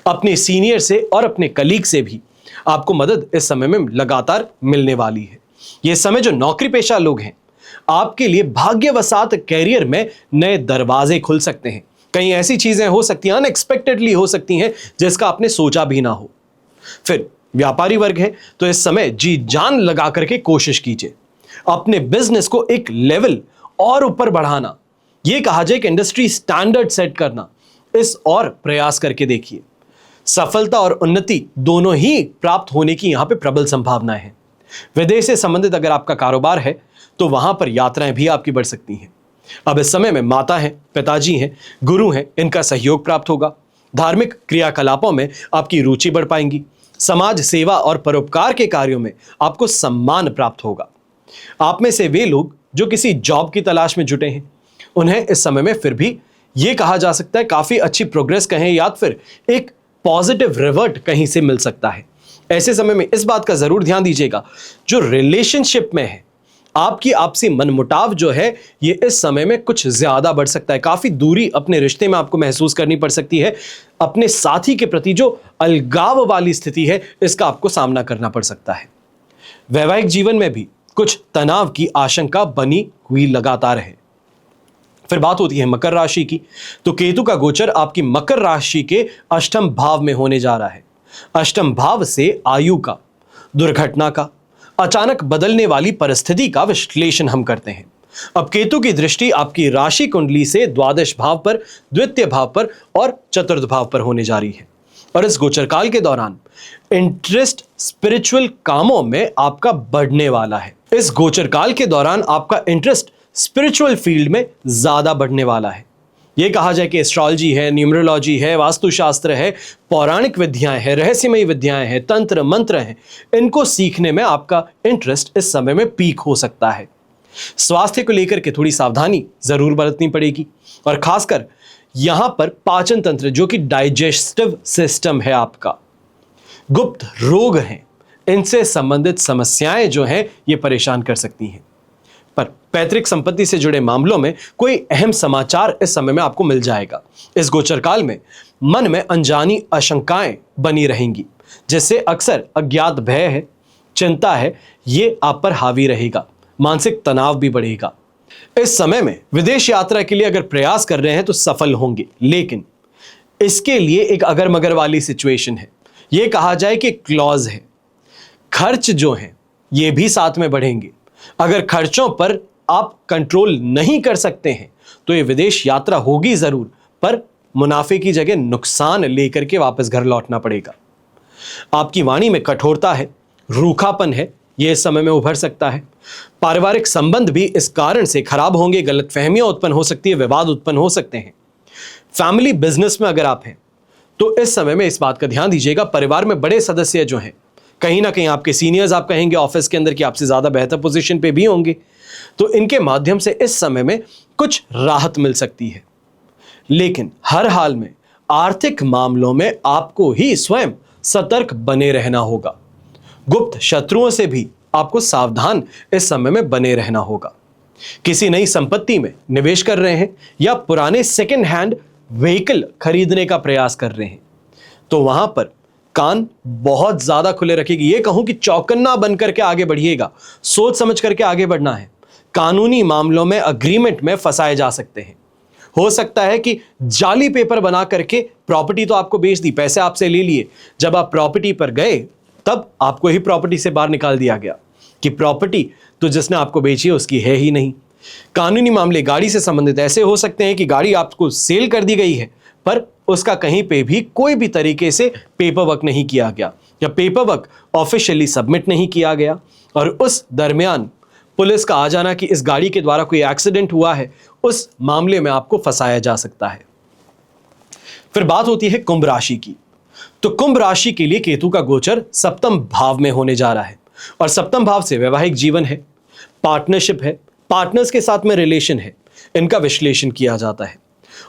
अपने सीनियर से और अपने कलीग से भी आपको मदद इस समय में लगातार मिलने वाली है। यह समय जो नौकरी पेशा लोग हैं, आपके लिए भाग्यवशात कैरियर में नए दरवाजे खुल सकते हैं। कई ऐसी चीजें हो सकती हैं, अनएक्सपेक्टेडली हो सकती हैं, जिसका आपने सोचा भी ना हो। फिर व्यापारी वर्ग है तो इस समय जी जान लगा करके कोशिश कीजिए अपने बिजनेस को एक लेवल और ऊपर बढ़ाना। यह कहा जाए कि इंडस्ट्री स्टैंडर्ड सेट करना, इस और प्रयास करके देखिए। सफलता और उन्नति दोनों ही प्राप्त होने की यहां पे प्रबल संभावनाएं हैं। विदेश से संबंधित अगर आपका कारोबार है तो वहां पर यात्राएं भी आपकी बढ़ सकती हैं। अब इस समय में माता हैं, पिताजी हैं, गुरु हैं, इनका सहयोग प्राप्त होगा। धार्मिक क्रियाकलापों में आपकी रुचि बढ़ पाएंगी। समाज सेवा और परोपकार के कार्यों में आपको सम्मान प्राप्त होगा। आप में से वे लोग जो किसी जॉब की तलाश में जुटे हैं, उन्हें इस समय में फिर भी यह कहा जा सकता है काफी अच्छी प्रोग्रेस कहें या फिर एक पॉजिटिव रिवर्ट कहीं से मिल सकता है। ऐसे समय में इस बात का जरूर ध्यान दीजिएगा, जो रिलेशनशिप में है आपकी आपसी मनमुटाव जो है ये इस समय में कुछ ज्यादा बढ़ सकता है। काफी दूरी अपने रिश्ते में आपको महसूस करनी पड़ सकती है। अपने साथी के प्रति जो अलगाव वाली स्थिति है इसका आपको सामना करना पड़ सकता है। वैवाहिक जीवन में भी कुछ तनाव की आशंका बनी हुई लगातार है। फिर बात होती है मकर राशि की, तो केतु का गोचर आपकी मकर राशि के अष्टम भाव में होने जा रहा है। अष्टम भाव से आयु का, दुर्घटना का, अचानक बदलने वाली परिस्थिति का विश्लेषण हम करते हैं। अब केतु की दृष्टि आपकी राशि कुंडली से द्वादश भाव पर, द्वितीय भाव पर और चतुर्थ भाव पर होने जा रही है। और इस गोचर काल के दौरान इंटरेस्ट स्पिरिचुअल कामों में आपका बढ़ने वाला है। इस गोचर काल के दौरान आपका इंटरेस्ट स्पिरिचुअल फील्ड में ज्यादा बढ़ने वाला है। यह कहा जाए कि एस्ट्रोलॉजी है, न्यूमरोलॉजी है, वास्तुशास्त्र है, पौराणिक विद्याएं हैं, रहस्यमयी विद्याएं हैं, तंत्र मंत्र हैं, इनको सीखने में आपका इंटरेस्ट इस समय में पीक हो सकता है। स्वास्थ्य को लेकर के थोड़ी सावधानी जरूर बरतनी पड़ेगी और खासकर यहां पर पाचन तंत्र जो कि डाइजेस्टिव सिस्टम है आपका, गुप्त रोग हैं, इनसे संबंधित समस्याएं जो हैं ये परेशान कर सकती हैं। पर पैतृक संपत्ति से जुड़े मामलों में कोई अहम समाचार इस समय में आपको मिल जाएगा। इस गोचर काल में मन में अनजानी आशंकाएं बनी रहेंगी, जिससे अक्सर अज्ञात भय है, चिंता है, ये आप पर हावी रहेगा। मानसिक तनाव भी बढ़ेगा। इस समय में विदेश यात्रा के लिए अगर प्रयास कर रहे हैं तो सफल होंगे, लेकिन इसके लिए एक अगर मगर वाली सिचुएशन है। यह कहा जाए कि क्लॉज है, खर्च जो हैं ये भी साथ में बढ़ेंगे। अगर खर्चों पर आप कंट्रोल नहीं कर सकते हैं तो ये विदेश यात्रा होगी जरूर, पर मुनाफे की जगह नुकसान लेकर के वापस घर लौटना पड़ेगा। आपकी वाणी में कठोरता है, रूखापन है, यह इस समय में उभर सकता है। पारिवारिक संबंध भी इस कारण से खराब होंगे, गलतफहमियां उत्पन्न हो सकती है, विवाद उत्पन्न हो सकते हैं। फैमिली बिजनेस में अगर आप हैं तो इस समय में इस बात का ध्यान दीजिएगा, परिवार में बड़े सदस्य जो हैं कहीं ना कहीं आपके सीनियर्स, आप कहेंगे ऑफिस के अंदर कि आपसे ज्यादा बेहतर पोजीशन पे भी होंगे, तो इनके माध्यम से इस समय में कुछ राहत मिल सकती है। लेकिन हर हाल में आर्थिक मामलों में आपको ही स्वयं सतर्क बने रहना होगा। गुप्त शत्रुओं से भी आपको सावधान इस समय में बने रहना होगा। किसी नई संपत्ति में निवेश कर रहे हैं या पुराने सेकेंड हैंड व्हीकल खरीदने का प्रयास कर रहे हैं तो वहां पर कान बहुत ज्यादा खुले रखिएगा। ये कहूं कि चौकन्ना बन करके आगे बढ़िएगा, सोच समझ करके आगे बढ़ना है। कानूनी मामलों में अग्रीमेंट में फंसाए जा सकते हैं। हो सकता है कि जाली पेपर बना करके प्रॉपर्टी तो आपको बेच दी, पैसे आपसे ले लिए, जब आप प्रॉपर्टी पर गए तब आपको ही प्रॉपर्टी से बाहर निकाल दिया गया कि प्रॉपर्टी तो जिसने आपको बेची है उसकी है ही नहीं। कानूनी मामले गाड़ी से संबंधित ऐसे हो सकते हैं कि गाड़ी आपको सेल कर दी गई है पर उसका कहीं पे भी कोई भी तरीके से पेपर वर्क नहीं किया गया या पेपर वर्क ऑफिशियली सबमिट नहीं किया गया, और उस दरमियान पुलिस का आ जाना कि इस गाड़ी के द्वारा कोई एक्सीडेंट हुआ है, उस मामले में आपको फंसाया जा सकता है। फिर बात होती है कुंभ राशि की, तो कुंभ राशि के लिए केतु का गोचर सप्तम भाव में होने जा रहा है और सप्तम भाव से वैवाहिक जीवन है, पार्टनरशिप है, पार्टनर्स के साथ में रिलेशन है, इनका विश्लेषण किया जाता है।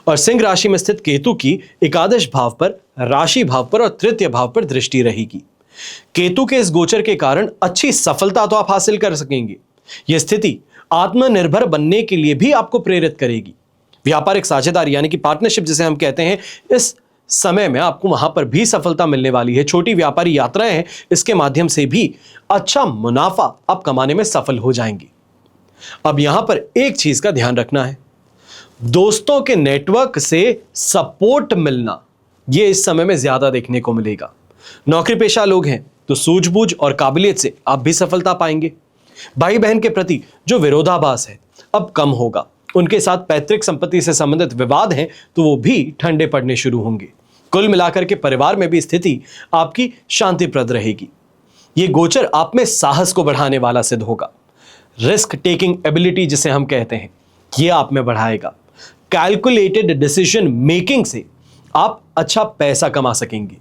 और सिंह राशि में स्थित केतु की एकादश भाव पर, राशि भाव पर और तृतीय भाव पर दृष्टि रहेगी। केतु के इस गोचर के कारण अच्छी सफलता तो आप हासिल कर सकेंगे। यह स्थिति आत्मनिर्भर बनने के लिए भी आपको प्रेरित करेगी। व्यापारिक साझेदार यानी कि पार्टनरशिप जिसे हम कहते हैं, इस समय में आपको वहां पर भी सफलता मिलने वाली है। छोटी व्यापारी यात्राएं हैं, इसके माध्यम से भी अच्छा मुनाफा आप कमाने में सफल हो जाएंगे। अब यहां पर एक चीज का ध्यान रखना है, दोस्तों के नेटवर्क से सपोर्ट मिलना यह इस समय में ज्यादा देखने को मिलेगा। नौकरी पेशा लोग हैं तो सूझबूझ और काबिलियत से आप भी सफलता पाएंगे। भाई बहन के प्रति जो विरोधाभास है अब कम होगा। उनके साथ पैतृक संपत्ति से संबंधित विवाद हैं तो वो भी ठंडे पड़ने शुरू होंगे। कुल मिलाकर के परिवार में भी स्थिति आपकी शांतिप्रद रहेगी। ये गोचर आप में साहस को बढ़ाने वाला सिद्ध होगा। रिस्क टेकिंग एबिलिटी जिसे हम कहते हैं, ये आप में बढ़ाएगा। कैलकुलेटेड डिसीजन मेकिंग से आप अच्छा पैसा कमा सकेंगे।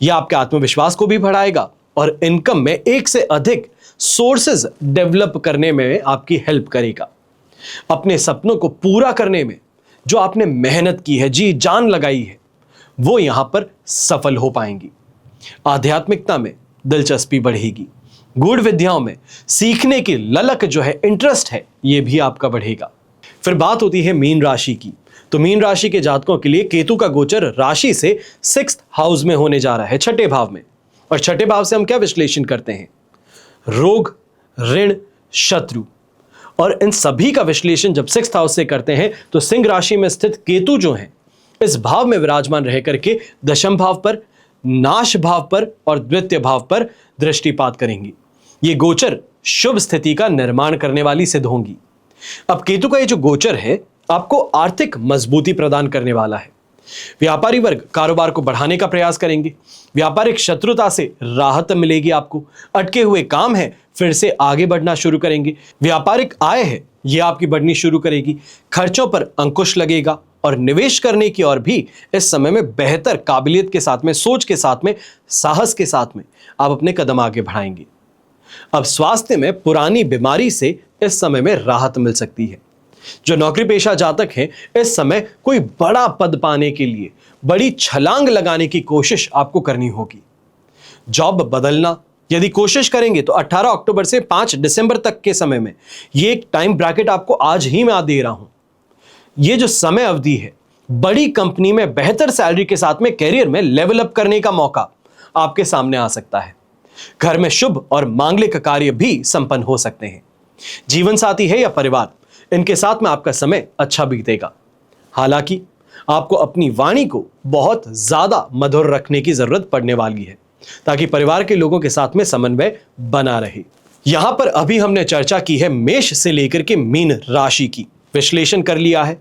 यह आपके आत्मविश्वास को भी बढ़ाएगा और इनकम में एक से अधिक सोर्सेज डेवलप करने में आपकी हेल्प करेगा। अपने सपनों को पूरा करने में जो आपने मेहनत की है, जी जान लगाई है, वो यहां पर सफल हो पाएंगी। आध्यात्मिकता में दिलचस्पी बढ़ेगी। गूढ़ विद्याओं में सीखने की ललक जो है, इंटरेस्ट है, ये भी आपका बढ़ेगा। फिर बात होती है मीन राशि की। तो मीन राशि के जातकों के लिए केतु का गोचर राशि से 6th हाउस में होने जा रहा है, छठे भाव में। और छठे भाव से हम क्या विश्लेषण करते हैं? रोग, ऋण, शत्रु। और इन सभी का विश्लेषण जब 6th हाउस से करते हैं तो सिंह राशि में स्थित केतु जो है इस भाव में विराजमान रह करके दशम भाव पर, नाश भाव पर और द्वितीय भाव पर दृष्टिपात करेंगी। ये गोचर शुभ स्थिति का निर्माण करने वाली सिद्ध होंगी। अब केतु का ये जो गोचर है आपको आर्थिक मजबूती प्रदान करने वाला है। व्यापारी वर्ग कारोबार को बढ़ाने का प्रयास करेंगे। व्यापारिक शत्रुता से राहत मिलेगी आपको। अटके हुए काम है फिर से आगे बढ़ना शुरू करेंगे। व्यापारिक आय है यह आपकी बढ़नी शुरू करेगी। खर्चों पर अंकुश लगेगा और निवेश करने की ओर भी इस समय में बेहतर काबिलियत के साथ में, सोच के साथ में, साहस के साथ में आप अपने कदम आगे बढ़ाएंगे। अब स्वास्थ्य में पुरानी बीमारी से इस समय में राहत मिल सकती है। जो नौकरी पेशा जातक हैं इस समय कोई बड़ा पद पाने के लिए बड़ी छलांग लगाने की कोशिश आपको करनी होगी। जॉब बदलना यदि कोशिश करेंगे तो 18 अक्टूबर से 5 दिसंबर तक के समय में, ये एक टाइम ब्रैकेट आपको आज ही मैं दे रहा हूं। ये जो समय अवधि है, बड़ी कंपनी में बेहतर सैलरी के साथ में कैरियर में लेवल अप करने का मौका आपके सामने आ सकता है। घर में शुभ और मांगलिक कार्य भी संपन्न हो सकते हैं। जीवन साथी है या परिवार, इनके साथ में आपका समय अच्छा बीतेगा। हालांकि आपको अपनी वाणी को बहुत ज्यादा मधुर रखने की जरूरत पड़ने वाली है ताकि परिवार के लोगों के साथ में समन्वय बना रहे। यहां पर अभी हमने चर्चा की है मेष से लेकर के मीन राशि की, विश्लेषण कर लिया है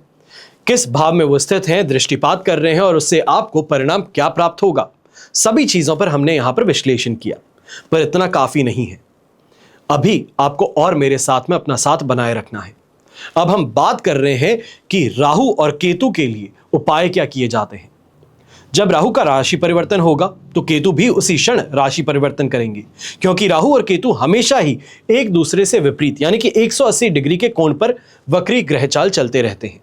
किस भाव में वो स्थित हैं, दृष्टिपात कर रहे हैं और उससे आपको परिणाम क्या प्राप्त होगा, सभी चीजों पर हमने यहां पर विश्लेषण किया। पर इतना काफी नहीं है, अभी आपको और मेरे साथ में अपना साथ बनाए रखना है। अब हम बात कर रहे हैं कि राहु और केतु के लिए उपाय क्या किए जाते हैं। जब राहु का राशि परिवर्तन होगा तो केतु भी उसी क्षण राशि परिवर्तन करेंगे, क्योंकि राहु और केतु हमेशा ही एक दूसरे से विपरीत यानी कि 180 डिग्री के कोण पर वक्री ग्रह चाल चलते रहते हैं।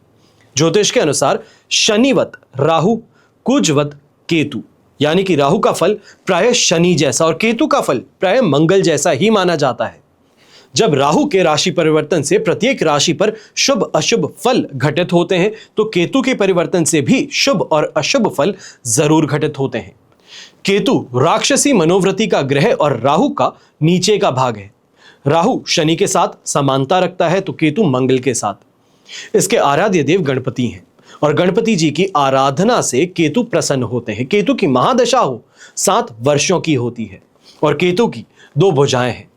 ज्योतिष के अनुसार शनिवत राहु, कुजवत केतु, यानी कि राहु का फल प्राय शनि जैसा और केतु का फल प्राय मंगल जैसा ही माना जाता है। जब राहु के राशि परिवर्तन से प्रत्येक राशि पर शुभ अशुभ फल घटित होते हैं तो केतु के परिवर्तन से भी शुभ और अशुभ फल जरूर घटित होते हैं। केतु राक्षसी मनोवृत्ति का ग्रह और राहु का नीचे का भाग है। राहु शनि के साथ समानता रखता है तो केतु मंगल के साथ। इसके आराध्य देव गणपति हैं और गणपति जी की आराधना से केतु प्रसन्न होते हैं। केतु की महादशा हो 7 वर्षों की होती है और केतु की 2 भुजाएं हैं।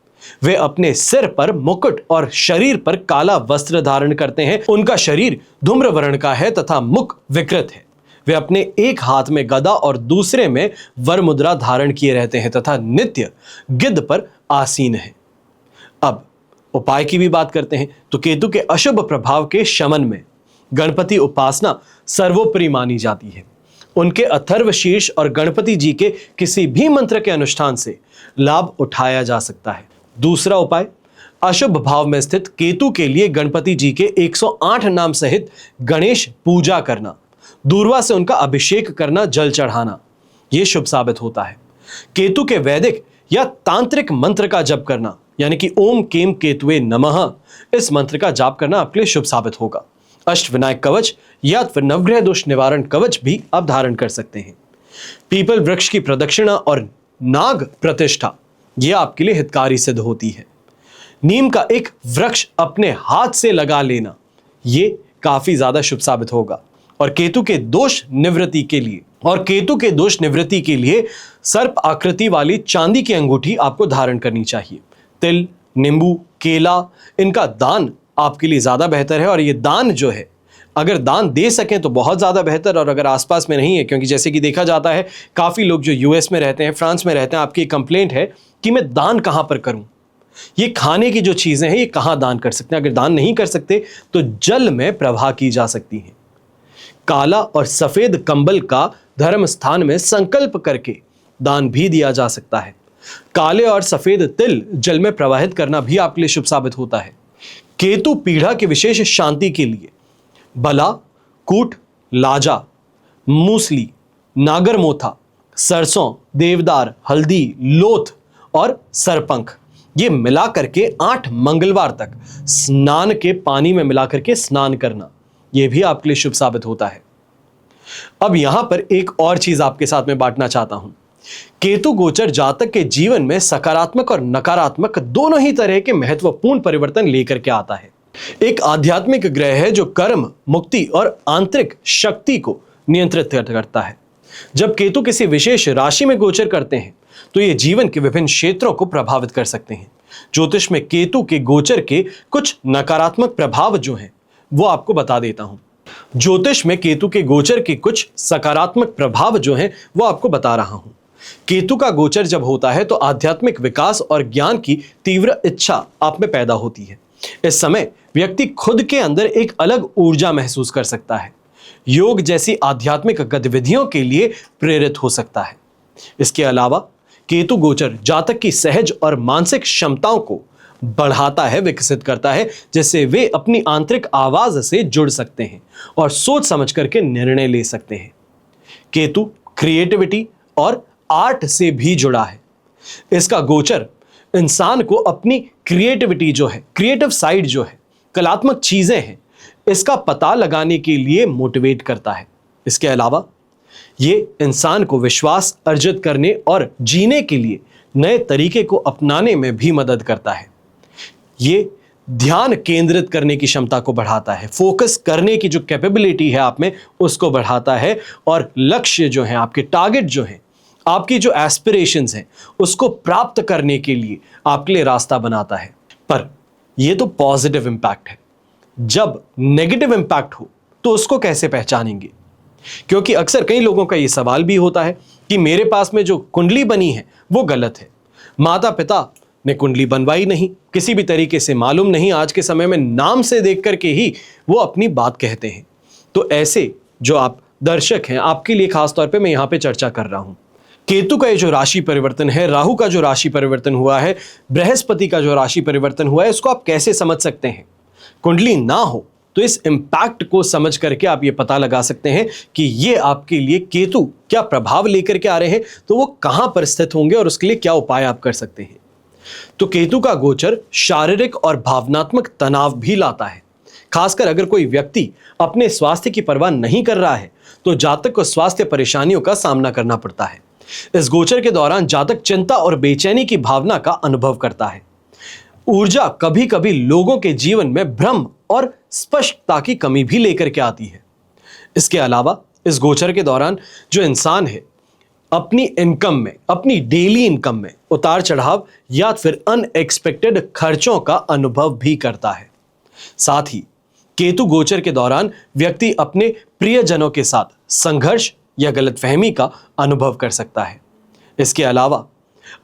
वे अपने सिर पर मुकुट और शरीर पर काला वस्त्र धारण करते हैं। उनका शरीर धूम्र वर्ण का है तथा मुख विकृत है। वे अपने एक हाथ में गदा और दूसरे में वर मुद्रा धारण किए रहते हैं तथा नित्य गिद्ध पर आसीन है। अब उपाय की भी बात करते हैं तो केतु के अशुभ प्रभाव के शमन में गणपति उपासना सर्वोपरि मानी जाती है। उनके अथर्व शीर्ष और गणपति जी के किसी भी मंत्र के अनुष्ठान से लाभ उठाया जा सकता है। दूसरा उपाय, अशुभ भाव में स्थित केतु के लिए गणपति जी के 108 नाम सहित गणेश पूजा करना, दूर्वा से उनका अभिषेक करना, जल चढ़ाना, यह शुभ साबित होता है। केतु के वैदिक या तांत्रिक मंत्र का जप करना यानी कि ओम केम केतुवे नमः, इस मंत्र का जाप करना आपके लिए शुभ साबित होगा। अष्टविनायक कवच या फिर नवग्रह दोष निवारण कवच भी आप धारण कर सकते हैं। पीपल वृक्ष की प्रदक्षिणा और नाग प्रतिष्ठा यह आपके लिए हितकारी सिद्ध होती है। नीम का एक वृक्ष अपने हाथ से लगा लेना यह काफी ज्यादा शुभ साबित होगा। और केतु के दोष निवृत्ति के लिए सर्प आकृति वाली चांदी की अंगूठी आपको धारण करनी चाहिए। तिल, नींबू, केला, इनका दान आपके लिए ज्यादा बेहतर है। और ये दान जो है अगर दान दे सकें तो बहुत ज़्यादा बेहतर, और अगर आसपास में नहीं है, क्योंकि जैसे कि देखा जाता है काफ़ी लोग जो यूएस में रहते हैं, फ्रांस में रहते हैं, आपकी कंप्लेंट है कि मैं दान कहाँ पर करूं। ये खाने की जो चीजें हैं ये कहां दान कर सकते हैं? अगर दान नहीं कर सकते तो जल में प्रवाह की जा सकती हैं। काला और सफेद कंबल का धर्म स्थान में संकल्प करके दान भी दिया जा सकता है। काले और सफेद तिल जल में प्रवाहित करना भी आपके लिए शुभ साबित होता है। केतु पीढ़ा की विशेष शांति के लिए बला, कूट, लाजा, मूसली, नागरमोथा, सरसों, देवदार, हल्दी, लोथ और सरपंख ये मिला करके 8 मंगलवार तक स्नान के पानी में मिला करके स्नान करना यह भी आपके लिए शुभ साबित होता है। अब यहां पर एक और चीज आपके साथ में बांटना चाहता हूं। केतु गोचर जातक के जीवन में सकारात्मक और नकारात्मक दोनों ही तरह के महत्वपूर्ण परिवर्तन लेकर के आता है। एक आध्यात्मिक ग्रह है जो कर्म, मुक्ति और आंतरिक शक्ति को नियंत्रित करता है। जब केतु किसी विशेष राशि में गोचर करते हैं तो ये जीवन के विभिन्न क्षेत्रों को प्रभावित कर सकते हैं। ज्योतिष में केतु के गोचर के कुछ नकारात्मक प्रभाव जो हैं वो आपको बता देता हूं। ज्योतिष में केतु के गोचर के कुछ सकारात्मक प्रभाव जो हैं वो आपको बता रहा हूं। केतु का गोचर जब होता है तो आध्यात्मिक विकास और ज्ञान की तीव्र इच्छा आप में पैदा होती है। इस समय व्यक्ति खुद के अंदर एक अलग ऊर्जा महसूस कर सकता है। योग जैसी आध्यात्मिक गतिविधियों के लिए प्रेरित हो सकता है। इसके अलावा केतु गोचर जातक की सहज और मानसिक क्षमताओं को बढ़ाता है, विकसित करता है, जिससे वे अपनी आंतरिक आवाज से जुड़ सकते हैं और सोच समझ करके निर्णय ले सकते हैं। केतु क्रिएटिविटी और आर्ट से भी जुड़ा है। इसका गोचर इंसान को अपनी क्रिएटिविटी जो है, क्रिएटिव साइड जो है, कलात्मक चीजें हैं, इसका पता लगाने के लिए मोटिवेट करता है। इसके अलावा ये इंसान को विश्वास अर्जित करने और जीने के लिए नए तरीके को अपनाने में भी मदद करता है। ये ध्यान केंद्रित करने की क्षमता को बढ़ाता है, फोकस करने की जो कैपेबिलिटी है आप में उसको बढ़ाता है और लक्ष्य जो है, आपके टारगेट जो है, आपकी जो एस्पिरेशंस हैं उसको प्राप्त करने के लिए आपके लिए रास्ता बनाता है। पर यह तो पॉजिटिव इंपैक्ट है। जब नेगेटिव इंपैक्ट हो तो उसको कैसे पहचानेंगे? क्योंकि अक्सर कई लोगों का यह सवाल भी होता है कि मेरे पास में जो कुंडली बनी है वो गलत है, माता पिता ने कुंडली बनवाई नहीं, किसी भी तरीके से मालूम नहीं, आज के समय में नाम से देख करके ही वो अपनी बात कहते हैं। तो ऐसे जो आप दर्शक हैं, आपके लिए खास तौर पे मैं यहां पे चर्चा कर रहा हूं। केतु का ये जो राशि परिवर्तन है, राहु का जो राशि परिवर्तन हुआ है, बृहस्पति का जो राशि परिवर्तन हुआ है, इसको आप कैसे समझ सकते हैं? कुंडली ना हो तो इस इंपैक्ट को समझ करके आप ये पता लगा सकते हैं कि ये आपके लिए केतु क्या प्रभाव लेकर के आ रहे हैं, तो वो कहां पर स्थित होंगे और उसके लिए क्या उपाय आप कर सकते हैं। तो केतु का गोचर शारीरिक और भावनात्मक तनाव भी लाता है। खासकर अगर कोई व्यक्ति अपने स्वास्थ्य की परवाह नहीं कर रहा है तो जातक को स्वास्थ्य परेशानियों का सामना करना पड़ता है। इस गोचर के दौरान जातक चिंता और बेचैनी की भावना का अनुभव करता है। ऊर्जा कभी कभी लोगों के जीवन में भ्रम और स्पष्टता की कमी भी लेकर के आती है। इसके अलावा इस गोचर के दौरान जो इंसान है अपनी इनकम में, अपनी डेली इनकम में उतार चढ़ाव या फिर अनएक्सपेक्टेड खर्चों का अनुभव भी करता है। साथ ही केतु गोचर के दौरान व्यक्ति अपने प्रियजनों के साथ संघर्ष या गलतफहमी का अनुभव कर सकता है। इसके अलावा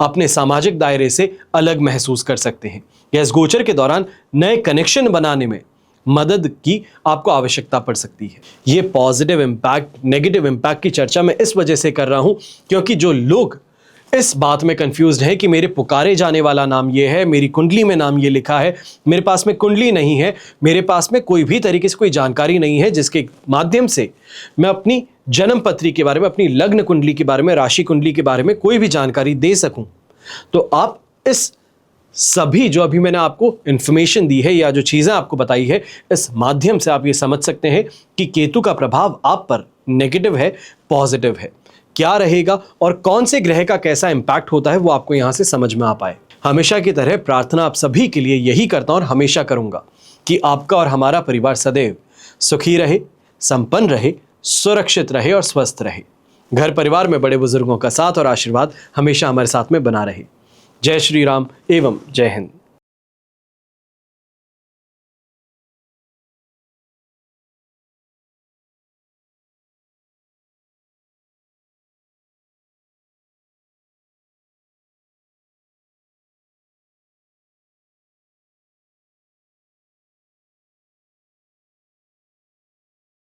अपने सामाजिक दायरे से अलग महसूस कर सकते हैं या इस गोचर के दौरान नए कनेक्शन बनाने में मदद की आपको आवश्यकता पड़ सकती है। ये पॉजिटिव इंपैक्ट, नेगेटिव इम्पैक्ट की चर्चा मैं इस वजह से कर रहा हूं क्योंकि जो लोग इस बात में कंफ्यूज्ड हैं कि मेरे पुकारे जाने वाला नाम ये है, मेरी कुंडली में नाम ये लिखा है, मेरे पास में कुंडली नहीं है, मेरे पास में कोई भी तरीके से कोई जानकारी नहीं है जिसके माध्यम से मैं अपनी जन्म पत्री के बारे में, अपनी लग्न कुंडली के बारे में, राशि कुंडली के बारे में कोई भी जानकारी दे सकूं, तो आप इस सभी जो अभी मैंने आपको इंफॉर्मेशन दी है या जो चीज़ें आपको बताई है, इस माध्यम से आप ये समझ सकते हैं कि केतु का प्रभाव आप पर नेगेटिव है, पॉजिटिव है, क्या रहेगा और कौन से ग्रह का कैसा इंपैक्ट होता है वो आपको यहाँ से समझ में आ पाए। हमेशा की तरह प्रार्थना आप सभी के लिए यही करता हूँ और हमेशा करूँगा कि आपका और हमारा परिवार सदैव सुखी रहे, संपन्न रहे, सुरक्षित रहे और स्वस्थ रहे। घर परिवार में बड़े बुजुर्गों का साथ और आशीर्वाद हमेशा हमारे साथ में बना रहे। जय श्री राम एवं जय हिंद।